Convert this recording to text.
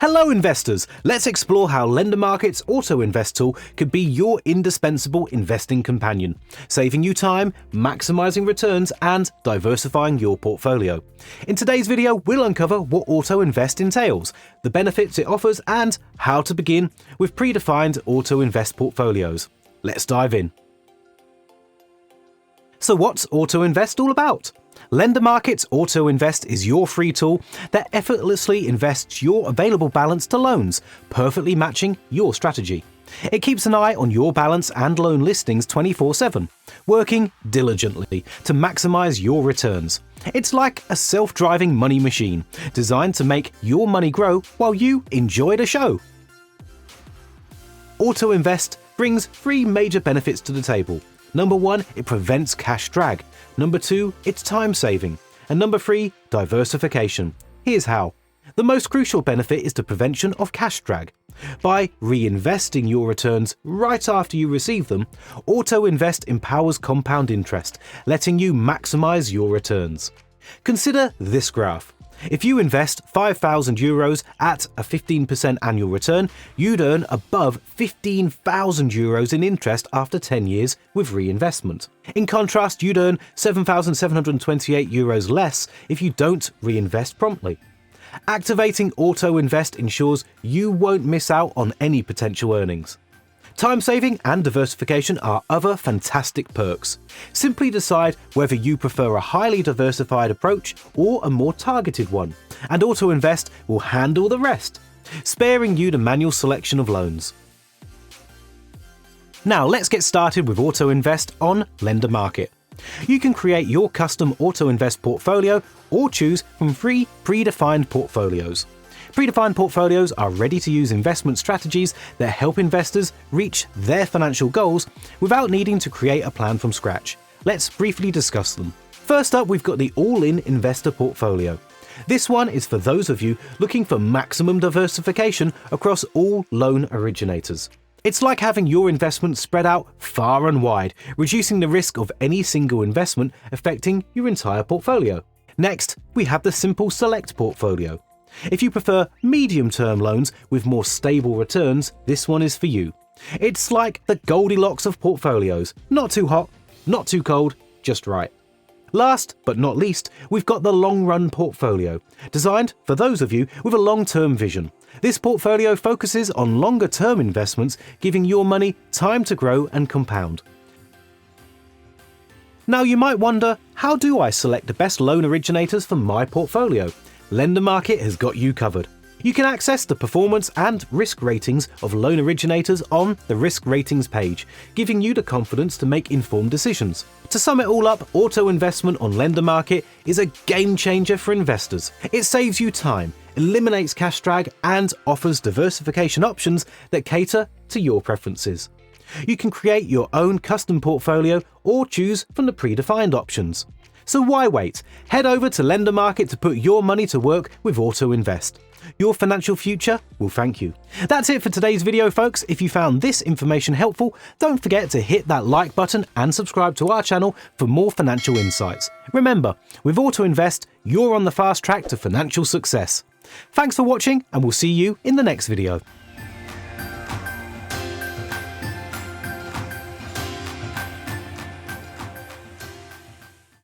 Hello investors! Let's explore how Lendermarket's Auto Invest tool could be your indispensable investing companion, saving you time, maximizing returns, and diversifying your portfolio. In today's video, we'll uncover what Auto Invest entails, the benefits it offers, and how to begin with predefined Auto Invest portfolios. Let's dive in. So what's Auto Invest all about? Lendermarket's Auto Invest is your free tool that effortlessly invests your available balance to loans, perfectly matching your strategy. It keeps an eye on your balance and loan listings 24/7, working diligently to maximize your returns. It's like a self-driving money machine, designed to make your money grow while you enjoy the show. Auto Invest brings three major benefits to the table. Number 1, it prevents cash drag. Number 2, it's time saving. And number 3, diversification. Here's how. The most crucial benefit is the prevention of cash drag. By reinvesting your returns right after you receive them, Auto Invest empowers compound interest, letting you maximize your returns. Consider this graph. If you invest €5,000 at a 15% annual return, you'd earn above €15,000 in interest after 10 years with reinvestment. In contrast, you'd earn €7,728 less if you don't reinvest promptly. Activating Auto Invest ensures you won't miss out on any potential earnings. Time saving and diversification are other fantastic perks. Simply decide whether you prefer a highly diversified approach or a more targeted one, and Auto Invest will handle the rest, sparing you the manual selection of loans. Now let's get started with Auto Invest on Lendermarket. You can create your custom Auto Invest portfolio or choose from free predefined portfolios. Predefined portfolios are ready-to-use investment strategies that help investors reach their financial goals without needing to create a plan from scratch. Let's briefly discuss them. First up, we've got the All-In Investor Portfolio. This one is for those of you looking for maximum diversification across all loan originators. It's like having your investments spread out far and wide, reducing the risk of any single investment affecting your entire portfolio. Next, we have the Simple Select Portfolio. If you prefer medium-term loans with more stable returns, this one is for you. It's like the Goldilocks of portfolios. Not too hot, not too cold, just right. Last but not least, we've got the Long Run Portfolio, designed for those of you with a long-term vision. This portfolio focuses on longer-term investments, giving your money time to grow and compound. Now you might wonder, how do I select the best loan originators for my portfolio? Lendermarket has got you covered. You can access the performance and risk ratings of loan originators on the risk ratings page, giving you the confidence to make informed decisions. To sum it all up, auto investment on Lendermarket is a game changer for investors. It saves you time, eliminates cash drag, and offers diversification options that cater to your preferences. You can create your own custom portfolio or choose from the predefined options. So why wait? Head over to Lendermarket to put your money to work with Auto Invest. Your financial future will thank you. That's it for today's video, folks. If you found this information helpful, don't forget to hit that like button and subscribe to our channel for more financial insights. Remember, with Auto Invest, you're on the fast track to financial success. Thanks for watching, and we'll see you in the next video.